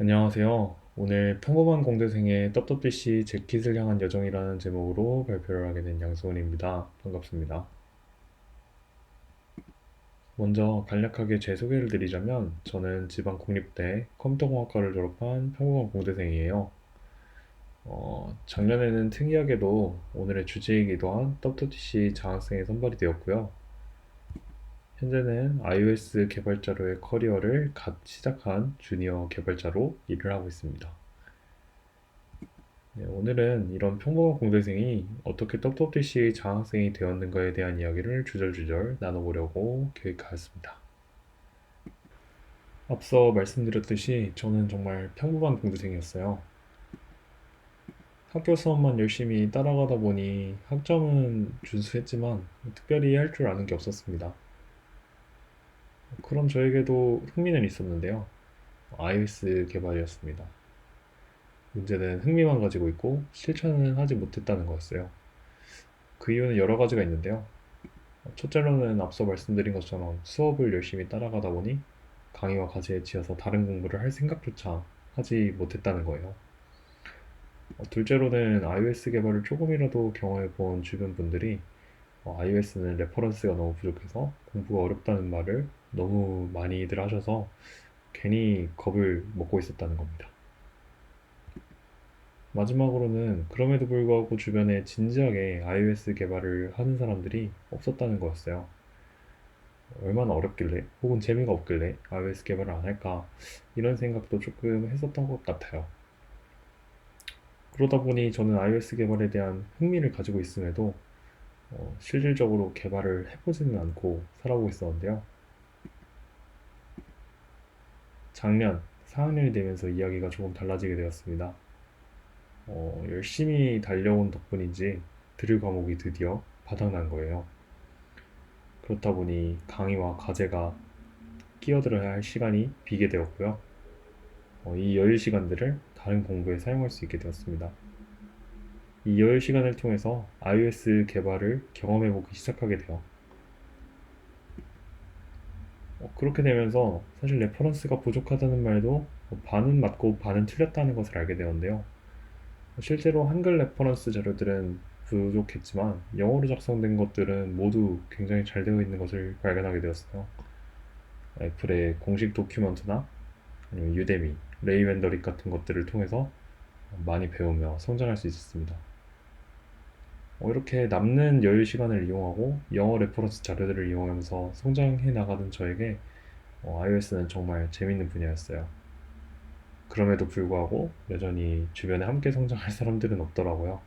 안녕하세요. 오늘 평범한 공대생의 떡떡비씨 재킷을 향한 여정이라는 제목으로 발표를 하게 된 양소은입니다. 반갑습니다. 먼저 간략하게 제 소개를 드리자면 저는 지방국립대 컴퓨터공학과를 졸업한 평범한 공대생이에요. 작년에는 특이하게도 오늘의 주제이기도 한 떡떡비씨 장학생에 선발이 되었고요. 현재는 iOS 개발자로의 커리어를 갓 시작한 주니어 개발자로 일을 하고 있습니다. 네, 오늘은 이런 평범한 공대생이 어떻게 떡떡DC 장학생이 되었는가에 대한 이야기를 주절주절 나눠보려고 계획하였습니다. 앞서 말씀드렸듯이 저는 정말 평범한 공대생이었어요. 학교 수업만 열심히 따라가다 보니 학점은 준수했지만 특별히 할 줄 아는 게 없었습니다. 그런 저에게도 흥미는 있었는데요. iOS 개발이었습니다. 문제는 흥미만 가지고 있고 실천은 하지 못했다는 거였어요. 그 이유는 여러 가지가 있는데요. 첫째로는 앞서 말씀드린 것처럼 수업을 열심히 따라가다 보니 강의와 과제에 치여서 다른 공부를 할 생각조차 하지 못했다는 거예요. 둘째로는 iOS 개발을 조금이라도 경험해 본 주변 분들이 iOS는 레퍼런스가 너무 부족해서 공부가 어렵다는 말을 너무 많이들 하셔서 괜히 겁을 먹고 있었다는 겁니다. 마지막으로는 그럼에도 불구하고 주변에 진지하게 iOS 개발을 하는 사람들이 없었다는 거였어요. 얼마나 어렵길래 혹은 재미가 없길래 iOS 개발을 안 할까 이런 생각도 조금 했었던 것 같아요. 그러다 보니 저는 iOS 개발에 대한 흥미를 가지고 있음에도 실질적으로 개발을 해보지는 않고 살아오고 있었는데요. 작년 4학년이 되면서 이야기가 조금 달라지게 되었습니다. 열심히 달려온 덕분인지 들을 과목이 드디어 바닥난 거예요. 그렇다 보니 강의와 과제가 끼어들어야 할 시간이 비게 되었고요. 이 여유 시간들을 다른 공부에 사용할 수 있게 되었습니다. 이 여유 시간을 통해서 iOS 개발을 경험해보기 시작하게 돼요. 그렇게 되면서 사실 레퍼런스가 부족하다는 말도 반은 맞고 반은 틀렸다는 것을 알게 되었는데요. 실제로 한글 레퍼런스 자료들은 부족했지만 영어로 작성된 것들은 모두 굉장히 잘 되어 있는 것을 발견하게 되었어요. 애플의 공식 도큐먼트나 아니면 유데미, 레이웬더릭 같은 것들을 통해서 많이 배우며 성장할 수 있었습니다. 이렇게 남는 여유 시간을 이용하고 영어 레퍼런스 자료들을 이용하면서 성장해 나가는 저에게 iOS는 정말 재밌는 분야였어요. 그럼에도 불구하고 여전히 주변에 함께 성장할 사람들은 없더라고요.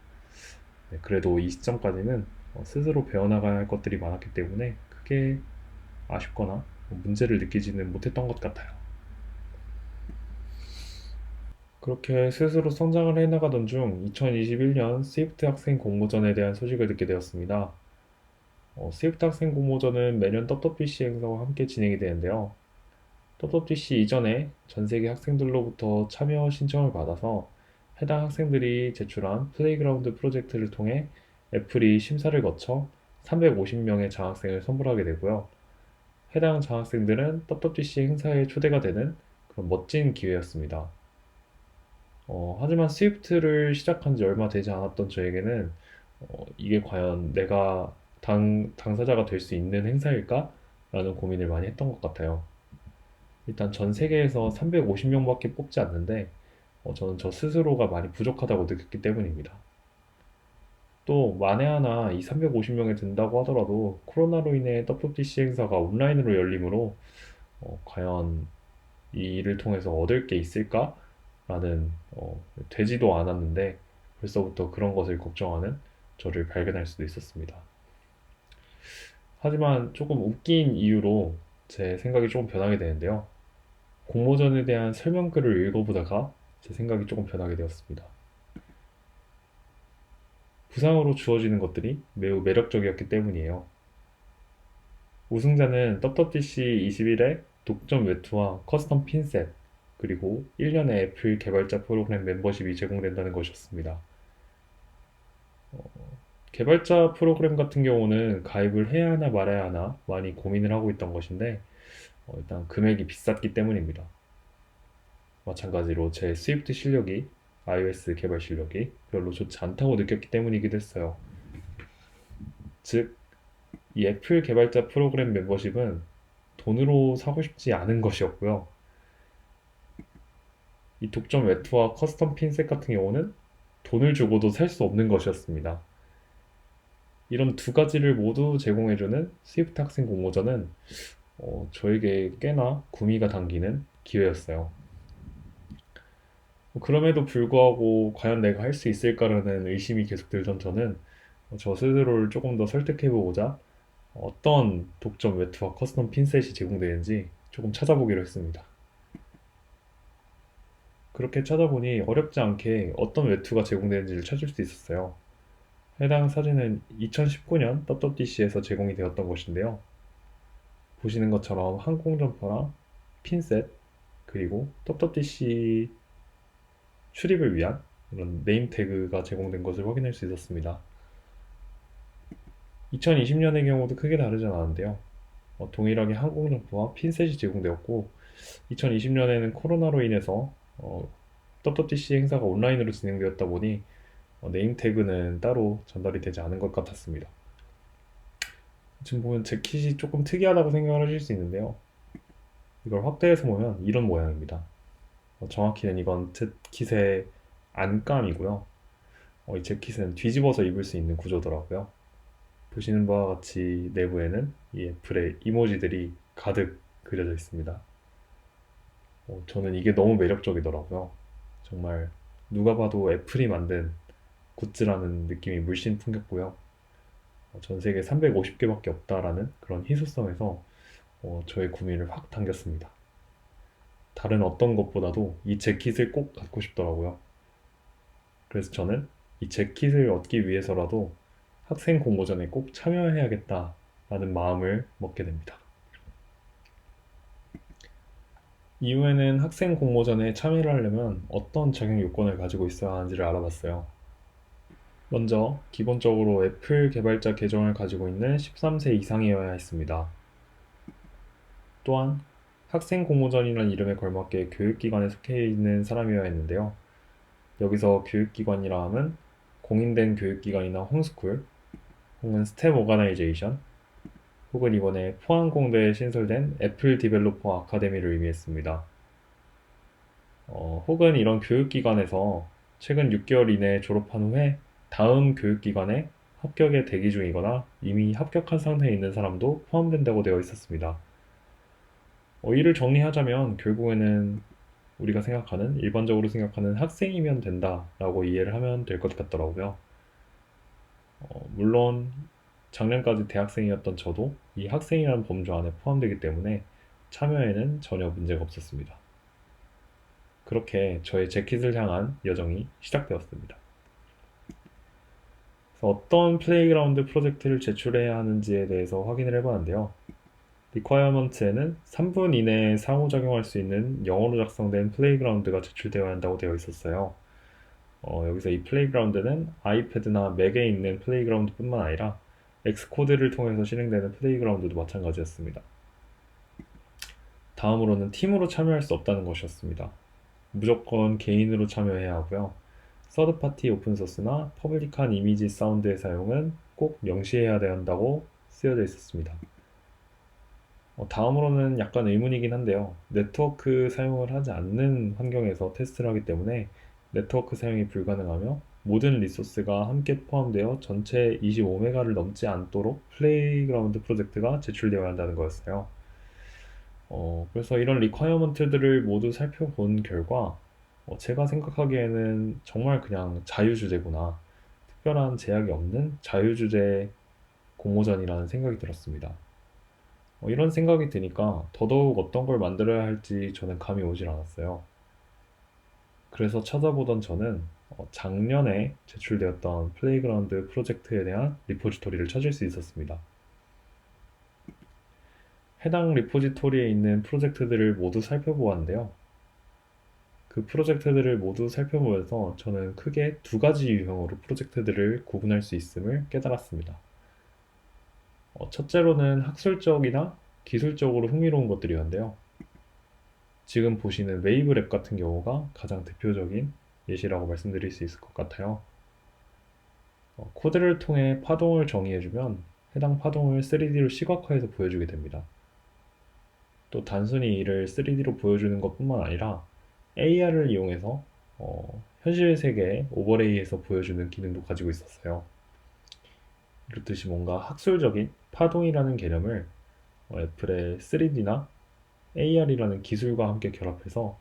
네, 그래도 이 시점까지는 스스로 배워나가야 할 것들이 많았기 때문에 크게 아쉽거나 문제를 느끼지는 못했던 것 같아요. 그렇게 스스로 성장을 해나가던 중 2021년 스위프트 학생 공모전에 대한 소식을 듣게 되었습니다. 스위프트 학생 공모전은 매년 떡떡BC 행사와 함께 진행이 되는데요. 떡떡BC 이전에 전 세계 학생들로부터 참여 신청을 받아서 해당 학생들이 제출한 플레이그라운드 프로젝트를 통해 애플이 심사를 거쳐 350명의 장학생을 선물하게 되고요. 해당 장학생들은 떡떡BC 행사에 초대가 되는 그런 멋진 기회였습니다. 하지만 스위프트를 시작한 지 얼마 되지 않았던 저에게는 이게 과연 내가 당사자가 될 수 있는 행사일까? 라는 고민을 많이 했던 것 같아요. 일단 전 세계에서 350명밖에 뽑지 않는데 저는 저 스스로가 많이 부족하다고 느꼈기 때문입니다. 또 만에 하나 이 350명에 든다고 하더라도 코로나로 인해 WWDC 행사가 온라인으로 열리므로 과연 이 일을 통해서 얻을 게 있을까? 라는 되지도 않았는데 벌써부터 그런 것을 걱정하는 저를 발견할 수도 있었습니다. 하지만 조금 웃긴 이유로 제 생각이 조금 변하게 되는데요. 공모전에 대한 설명글을 읽어보다가 제 생각이 조금 변하게 되었습니다. 부상으로 주어지는 것들이 매우 매력적이었기 때문이에요. 우승자는 WWDC 21의 독점 외투와 커스텀 핀셋, 그리고 1년의 애플 개발자 프로그램 멤버십이 제공된다는 것이었습니다. 개발자 프로그램 같은 경우는 가입을 해야 하나 말아야 하나 많이 고민을 하고 있던 것인데 일단 금액이 비쌌기 때문입니다. 마찬가지로 제 스위프트 실력이 iOS 개발 실력이 별로 좋지 않다고 느꼈기 때문이기도 했어요. 즉, 이 애플 개발자 프로그램 멤버십은 돈으로 사고 싶지 않은 것이었고요. 이 독점 외투와 커스텀 핀셋 같은 경우는 돈을 주고도 살 수 없는 것이었습니다. 이런 두 가지를 모두 제공해주는 스위프트 학생 공모전은 저에게 꽤나 구미가 당기는 기회였어요. 그럼에도 불구하고 과연 내가 할 수 있을까라는 의심이 계속 들던 저는 저 스스로를 조금 더 설득해보고자 어떤 독점 외투와 커스텀 핀셋이 제공되는지 조금 찾아보기로 했습니다. 그렇게 찾아보니 어렵지 않게 어떤 외투가 제공되는지를 찾을 수 있었어요. 해당 사진은 2019년 WWDC에서 제공이 되었던 것인데요. 보시는 것처럼 항공 점퍼랑 핀셋, 그리고 WWDC 출입을 위한 이런 네임 태그가 제공된 것을 확인할 수 있었습니다. 2020년의 경우도 크게 다르지 않았는데요. 동일하게 항공 점퍼와 핀셋이 제공되었고, 2020년에는 코로나로 인해서 WWDC 행사가 온라인으로 진행되었다 보니 네임 태그는 따로 전달이 되지 않은 것 같았습니다. 지금 보면 제 킷이 조금 특이하다고 생각을 하실 수 있는데요. 이걸 확대해서 보면 이런 모양입니다. 정확히는 이건 제 킷의 안감이고요. 이 재킷은 뒤집어서 입을 수 있는 구조더라고요. 보시는 바와 같이 내부에는 이 애플의 이모지들이 가득 그려져 있습니다. 저는 이게 너무 매력적이더라고요. 정말 누가 봐도 애플이 만든 굿즈라는 느낌이 물씬 풍겼고요. 전 세계 350개밖에 없다라는 그런 희소성에서 저의 구미를 확 당겼습니다. 다른 어떤 것보다도 이 재킷을 꼭 갖고 싶더라고요. 그래서 저는 이 재킷을 얻기 위해서라도 학생 공모전에 꼭 참여해야겠다라는 마음을 먹게 됩니다. 이후에는 학생 공모전에 참여를 하려면 어떤 자격 요건을 가지고 있어야 하는지를 알아봤어요. 먼저 기본적으로 애플 개발자 계정을 가지고 있는 13세 이상이어야 했습니다. 또한 학생 공모전이라는 이름에 걸맞게 교육기관에 속해 있는 사람이어야 했는데요. 여기서 교육기관이라 함은 공인된 교육기관이나 홈스쿨, 혹은 스텝 오가나이제이션, 혹은 이번에 포항공대에 신설된 애플 디벨로퍼 아카데미를 의미했습니다. 혹은 이런 교육기관에서 최근 6개월 이내에 졸업한 후에 다음 교육기관에 합격에 대기 중이거나 이미 합격한 상태에 있는 사람도 포함된다고 되어 있었습니다. 이를 정리하자면 결국에는 우리가 생각하는, 일반적으로 생각하는 학생이면 된다라고 이해를 하면 될 것 같더라고요. 물론 작년까지 대학생이었던 저도 이 학생이라는 범주 안에 포함되기 때문에 참여에는 전혀 문제가 없었습니다. 그렇게 저의 재킷을 향한 여정이 시작되었습니다. 그래서 어떤 플레이그라운드 프로젝트를 제출해야 하는지에 대해서 확인을 해봤는데요. 리퀘어먼트에는 3분 이내에 상호작용할 수 있는 영어로 작성된 플레이그라운드가 제출되어야 한다고 되어 있었어요. 여기서 이 플레이그라운드는 아이패드나 맥에 있는 플레이그라운드뿐만 아니라 엑스코드를 통해서 실행되는 플레이그라운드도 마찬가지였습니다. 다음으로는 팀으로 참여할 수 없다는 것이었습니다. 무조건 개인으로 참여해야 하고요. 서드파티 오픈소스나 퍼블릭한 이미지 사운드의 사용은 꼭 명시해야 한다고 쓰여져 있었습니다. 다음으로는 약간 의문이긴 한데요. 네트워크 사용을 하지 않는 환경에서 테스트를 하기 때문에 네트워크 사용이 불가능하며 모든 리소스가 함께 포함되어 전체 25메가를 넘지 않도록 플레이그라운드 프로젝트가 제출되어야 한다는 거였어요. 그래서 이런 리퀘어먼트들을 모두 살펴본 결과 제가 생각하기에는 정말 그냥 자유주제구나. 특별한 제약이 없는 자유주제 공모전이라는 생각이 들었습니다. 이런 생각이 드니까 더더욱 어떤 걸 만들어야 할지 저는 감이 오질 않았어요. 그래서 찾아보던 저는 작년에 제출되었던 플레이그라운드 프로젝트에 대한 리포지토리를 찾을 수 있었습니다. 해당 리포지토리에 있는 프로젝트들을 모두 살펴보았는데요. 그 프로젝트들을 모두 살펴보면서 저는 크게 두 가지 유형으로 프로젝트들을 구분할 수 있음을 깨달았습니다. 첫째로는 학술적이나 기술적으로 흥미로운 것들이었는데요. 지금 보시는 웨이브랩 같은 경우가 가장 대표적인 예시라고 말씀드릴 수 있을 것 같아요. 코드를 통해 파동을 정의해주면 해당 파동을 3D로 시각화해서 보여주게 됩니다. 또 단순히 이를 3D로 보여주는 것뿐만 아니라 AR을 이용해서 현실 세계에 오버레이해서 보여주는 기능도 가지고 있었어요. 이렇듯이 뭔가 학술적인 파동이라는 개념을 애플의 3D나 AR이라는 기술과 함께 결합해서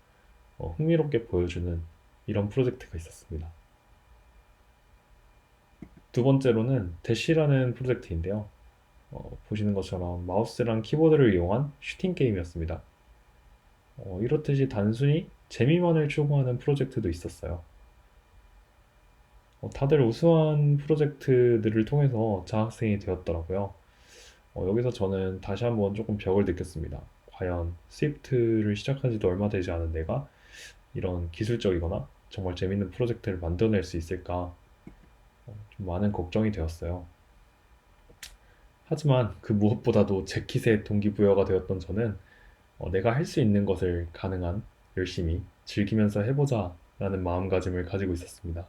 흥미롭게 보여주는 이런 프로젝트가 있었습니다. 두 번째로는 대시라는 프로젝트인데요. 보시는 것처럼 마우스랑 키보드를 이용한 슈팅 게임이었습니다. 이렇듯이 단순히 재미만을 추구하는 프로젝트도 있었어요. 다들 우수한 프로젝트들을 통해서 장학생이 되었더라고요. 여기서 저는 다시 한번 조금 벽을 느꼈습니다. 과연 스위프트를 시작한 지도 얼마 되지 않은 내가 이런 기술적이거나 정말 재밌는 프로젝트를 만들어낼 수 있을까 좀 많은 걱정이 되었어요. 하지만 그 무엇보다도 재킷의 동기부여가 되었던 저는 내가 할 수 있는 것을 가능한 열심히 즐기면서 해보자 라는 마음가짐을 가지고 있었습니다.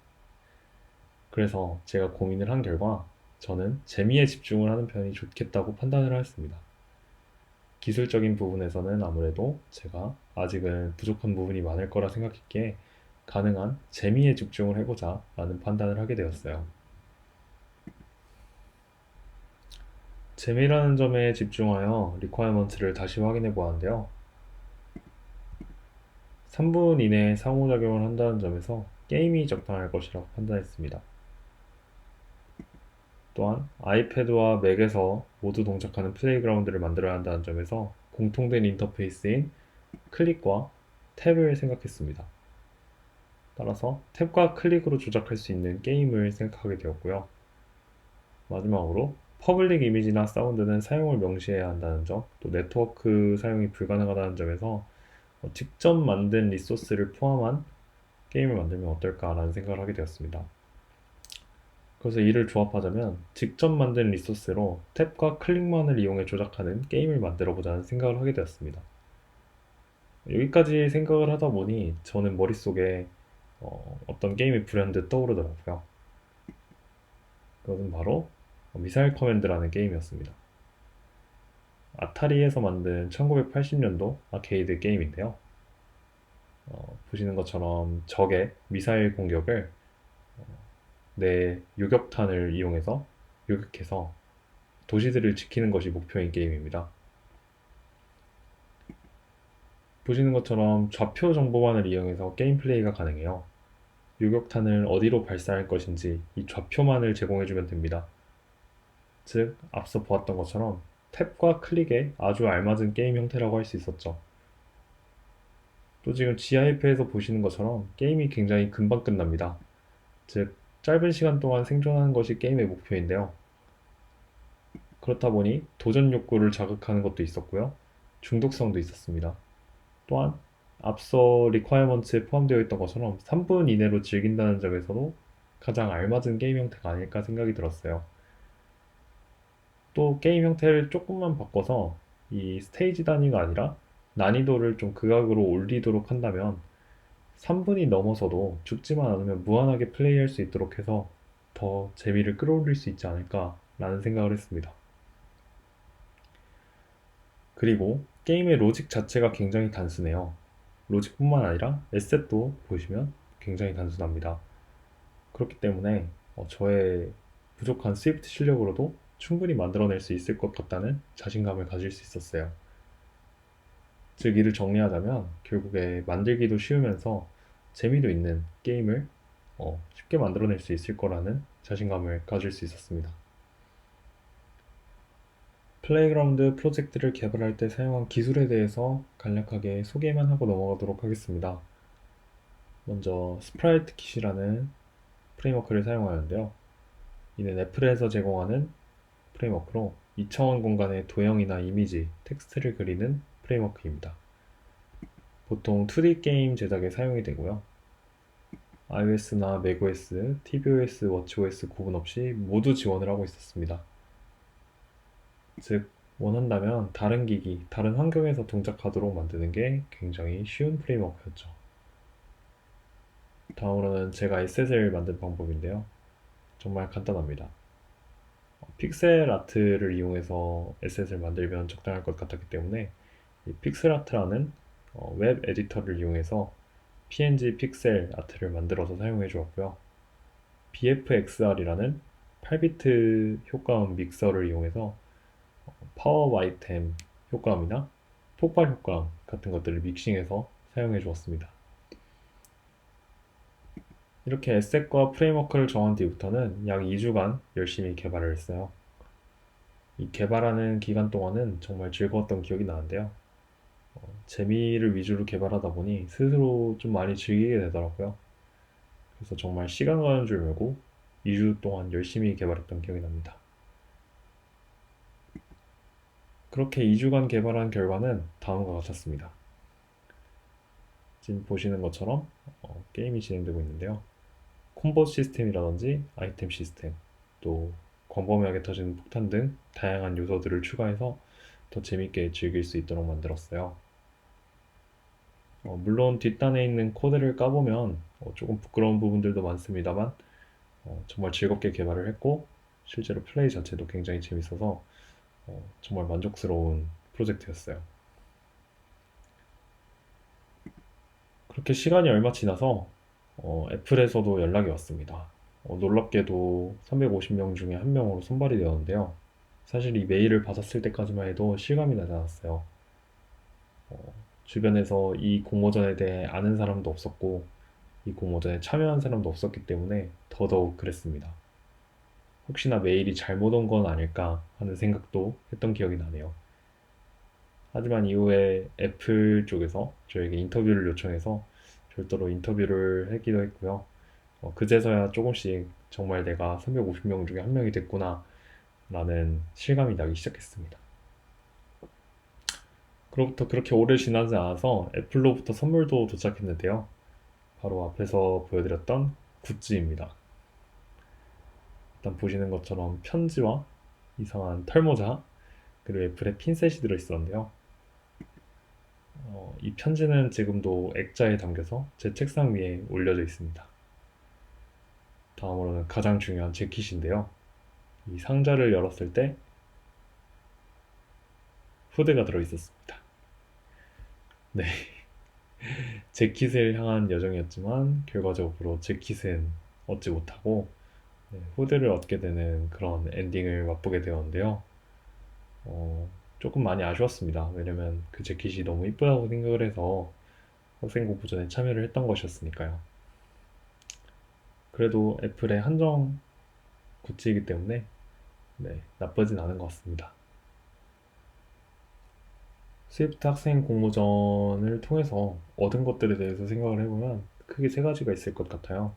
그래서 제가 고민을 한 결과 저는 재미에 집중을 하는 편이 좋겠다고 판단을 하였습니다. 기술적인 부분에서는 아무래도 제가 아직은 부족한 부분이 많을 거라 생각했기에 가능한 재미에 집중을 해보자 라는 판단을 하게 되었어요. 재미라는 점에 집중하여 리퀘어먼트를 다시 확인해 보았는데요. 3분 이내에 상호작용을 한다는 점에서 게임이 적당할 것이라고 판단했습니다. 또한 아이패드와 맥에서 모두 동작하는 플레이그라운드를 만들어야 한다는 점에서 공통된 인터페이스인 클릭과 탭을 생각했습니다. 따라서 탭과 클릭으로 조작할 수 있는 게임을 생각하게 되었고요. 마지막으로 퍼블릭 이미지나 사운드는 사용을 명시해야 한다는 점, 또 네트워크 사용이 불가능하다는 점에서 직접 만든 리소스를 포함한 게임을 만들면 어떨까라는 생각을 하게 되었습니다. 그래서 이를 조합하자면 직접 만든 리소스로 탭과 클릭만을 이용해 조작하는 게임을 만들어 보자는 생각을 하게 되었습니다. 여기까지 생각을 하다 보니 저는 머릿속에 떤 게임이 불현듯 떠오르더라고요. 그것은 바로 미사일 커맨드라는 게임이었습니다. 아타리에서 만든 1980년도 아케이드 게임인데요. 보시는 것처럼 적의 미사일 공격을 내 요격탄을 이용해서 요격해서 도시들을 지키는 것이 목표인 게임입니다. 보시는 것처럼 좌표 정보만을 이용해서 게임 플레이가 가능해요. 요격탄을 어디로 발사할 것인지 이 좌표만을 제공해주면 됩니다. 즉, 앞서 보았던 것처럼 탭과 클릭에 아주 알맞은 게임 형태라고 할 수 있었죠. 또 지금 GIF에서 보시는 것처럼 게임이 굉장히 금방 끝납니다. 즉, 짧은 시간 동안 생존하는 것이 게임의 목표인데요. 그렇다 보니 도전 욕구를 자극하는 것도 있었고요. 중독성도 있었습니다. 또한 앞서 리퀘어먼트에 포함되어 있던 것처럼 3분 이내로 즐긴다는 점에서도 가장 알맞은 게임 형태가 아닐까 생각이 들었어요. 또 게임 형태를 조금만 바꿔서 이 스테이지 단위가 아니라 난이도를 좀 극악으로 올리도록 한다면 3분이 넘어서도 죽지만 않으면 무한하게 플레이할 수 있도록 해서 더 재미를 끌어올릴 수 있지 않을까라는 생각을 했습니다. 그리고 게임의 로직 자체가 굉장히 단순해요. 로직뿐만 아니라 에셋도 보시면 굉장히 단순합니다. 그렇기 때문에 저의 부족한 스위프트 실력으로도 충분히 만들어낼 수 있을 것 같다는 자신감을 가질 수 있었어요. 즉 이를 정리하자면 결국에 만들기도 쉬우면서 재미도 있는 게임을 쉽게 만들어낼 수 있을 거라는 자신감을 가질 수 있었습니다. 플레이그라운드 프로젝트를 개발할 때 사용한 기술에 대해서 간략하게 소개만 하고 넘어가도록 하겠습니다. 먼저 스프라이트 킷이라는 프레임워크를 사용하는데요. 이는 애플에서 제공하는 프레임워크로 2차원 공간의 도형이나 이미지, 텍스트를 그리는 프레임워크입니다. 보통 2D 게임 제작에 사용이 되고요. iOS나 macOS, tvOS, watchOS 구분 없이 모두 지원을 하고 있었습니다. 즉, 원한다면 다른 기기, 다른 환경에서 동작하도록 만드는 게 굉장히 쉬운 프레임워크였죠. 다음으로는 제가 에셋을 만든 방법인데요. 정말 간단합니다. 픽셀 아트를 이용해서 에셋을 만들면 적당할 것 같았기 때문에 이 픽셀 아트라는 웹 에디터를 이용해서 PNG 픽셀 아트를 만들어서 사용해 주었고요. BFXR이라는 8비트 효과음 믹서를 이용해서 파워 아이템 효과음이나 폭발 효과음 같은 것들을 믹싱해서 사용해 주었습니다. 이렇게 에셋과 프레임워크를 정한 뒤부터는 약 2주간 열심히 개발을 했어요. 이 개발하는 기간 동안은 정말 즐거웠던 기억이 나는데요. 재미를 위주로 개발하다 보니 스스로 좀 많이 즐기게 되더라고요. 그래서 정말 시간 가는 줄 모르고 2주 동안 열심히 개발했던 기억이 납니다. 그렇게 2주간 개발한 결과는 다음과 같았습니다. 지금 보시는 것처럼 게임이 진행되고 있는데요. 콤보 시스템이라든지 아이템 시스템, 또 광범위하게 터지는 폭탄 등 다양한 요소들을 추가해서 더 재밌게 즐길 수 있도록 만들었어요. 물론 뒷단에 있는 코드를 까보면 조금 부끄러운 부분들도 많습니다만 정말 즐겁게 개발을 했고 실제로 플레이 자체도 굉장히 재밌어서 정말 만족스러운 프로젝트였어요. 그렇게 시간이 얼마 지나서 애플에서도 연락이 왔습니다. 놀랍게도 350명 중에 한 명으로 선발이 되었는데요. 사실 이 메일을 받았을 때까지만 해도 실감이 나지 않았어요. 주변에서 이 공모전에 대해 아는 사람도 없었고 이 공모전에 참여한 사람도 없었기 때문에 더더욱 그랬습니다. 혹시나 메일이 잘못 온 건 아닐까 하는 생각도 했던 기억이 나네요. 하지만 이후에 애플 쪽에서 저에게 인터뷰를 요청해서 별도로 인터뷰를 하기도 했고요. 그제서야 조금씩 정말 내가 350명 중에 한 명이 됐구나 라는 실감이 나기 시작했습니다. 그로부터 그렇게 오래 지나지 않아서 애플로부터 선물도 도착했는데요. 바로 앞에서 보여드렸던 굿즈입니다. 일단 보시는 것처럼 편지와 이상한 털모자 그리고 애플의 핀셋이 들어있었는데요. 이 편지는 지금도 액자에 담겨서 제 책상 위에 올려져 있습니다. 다음으로는 가장 중요한 재킷인데요. 이 상자를 열었을 때 후드가 들어있었습니다. 네, 재킷을 향한 여정이었지만 결과적으로 재킷은 얻지 못하고 후드를 얻게 되는 그런 엔딩을 맛보게 되었는데요. 조금 많이 아쉬웠습니다. 왜냐면 그 재킷이 너무 이쁘다고 생각을 해서 학생 공모전에 참여를 했던 것이었으니까요. 그래도 애플의 한정 굿즈이기 때문에 나쁘진 않은 것 같습니다. 스위프트 학생 공모전을 통해서 얻은 것들에 대해서 생각을 해보면 크게 세 가지가 있을 것 같아요.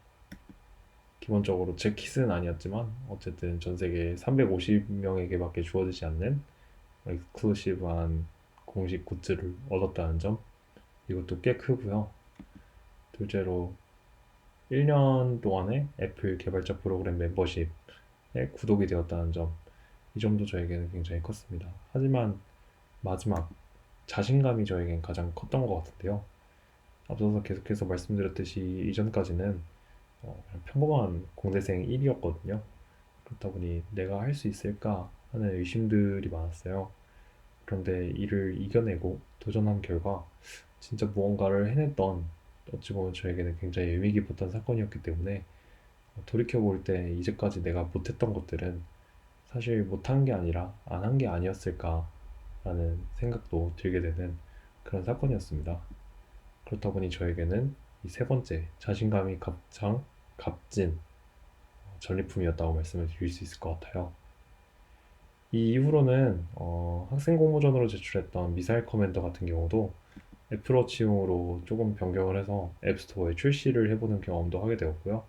기본적으로 제 킷은 아니었지만 어쨌든 전 세계 350명에게밖에 주어지지 않는 익스클루시브한 공식 굿즈를 얻었다는 점 이것도 꽤 크고요. 둘째로 1년 동안의 애플 개발자 프로그램 멤버십에 구독이 되었다는 점 이 점도 저에게는 굉장히 컸습니다. 하지만 마지막 자신감이 저에겐 가장 컸던 것 같은데요. 앞서서 계속해서 말씀드렸듯이 이전까지는 그냥 평범한 공대생 1이었거든요. 그렇다 보니 내가 할 수 있을까 하는 의심들이 많았어요. 그런데 이를 이겨내고 도전한 결과 진짜 무언가를 해냈던 어찌 보면 저에게는 굉장히 의미 깊었던 사건이었기 때문에 돌이켜볼 때 이제까지 내가 못했던 것들은 사실 못한 게 아니라 안 한 게 아니었을까라는 생각도 들게 되는 그런 사건이었습니다. 그렇다 보니 저에게는 이 세 번째 자신감이 가장 값진 전리품이었다고 말씀을 드릴 수 있을 것 같아요. 이 이후로는 학생 공모전으로 제출했던 미사일 커맨더 같은 경우도 애플워치용으로 조금 변경을 해서 앱스토어에 출시를 해보는 경험도 하게 되었고요.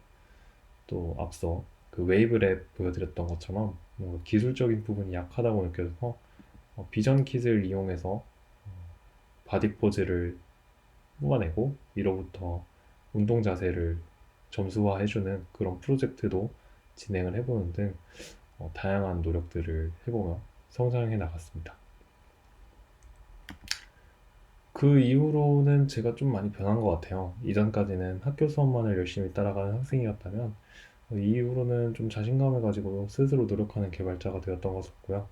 또 앞서 그 웨이브랩 보여드렸던 것처럼 뭔가 기술적인 부분이 약하다고 느껴져서 비전 킷을 이용해서 바디 포즈를 뽑아내고 이로부터 운동 자세를 점수화해주는 그런 프로젝트도 진행을 해보는 등 다양한 노력들을 해보며 성장해 나갔습니다. 그 이후로는 제가 좀 많이 변한 것 같아요. 이전까지는 학교 수업만을 열심히 따라가는 학생이었다면, 이후로는 좀 자신감을 가지고 스스로 노력하는 개발자가 되었던 것 같고요.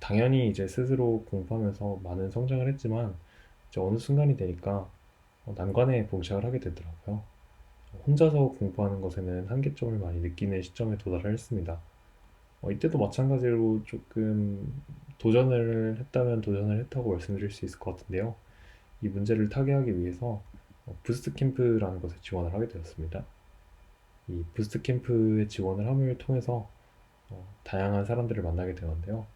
당연히 이제 스스로 공부하면서 많은 성장을 했지만, 이제 어느 순간이 되니까 난관에 봉착을 하게 되더라고요. 혼자서 공부하는 것에는 한계점을 많이 느끼는 시점에 도달을 했습니다. 이때도 마찬가지로 조금 도전을 했다면 도전을 했다고 말씀드릴 수 있을 것 같은데요. 이 문제를 타개하기 위해서 부스트 캠프라는 것에 지원을 하게 되었습니다. 이 부스트 캠프에 지원을 함을 통해서 다양한 사람들을 만나게 되는데요.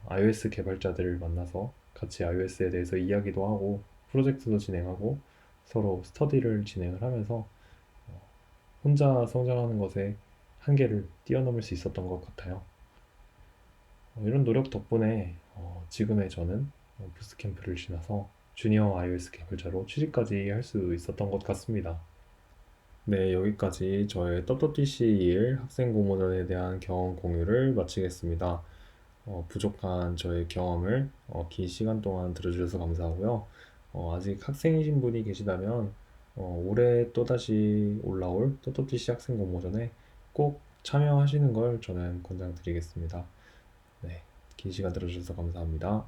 iOS 개발자들을 만나서 같이 iOS에 대해서 이야기도 하고 프로젝트도 진행하고 서로 스터디를 진행을 하면서 혼자 성장하는 것에 한계를 뛰어넘을 수 있었던 것 같아요. 이런 노력 덕분에 지금의 저는 부스트캠프를 지나서 주니어 iOS 개발자로 취직까지 할 수 있었던 것 같습니다. 네, 여기까지 저의 WWDC2일 학생 공모전에 대한 경험 공유를 마치겠습니다. 부족한 저의 경험을 긴 시간 동안 들어주셔서 감사하고요. 아직 학생이신 분이 계시다면 올해 또다시 올라올 WWDC 학생 공모전에 꼭 참여하시는 걸 저는 권장드리겠습니다. 네, 긴 시간 들어주셔서 감사합니다.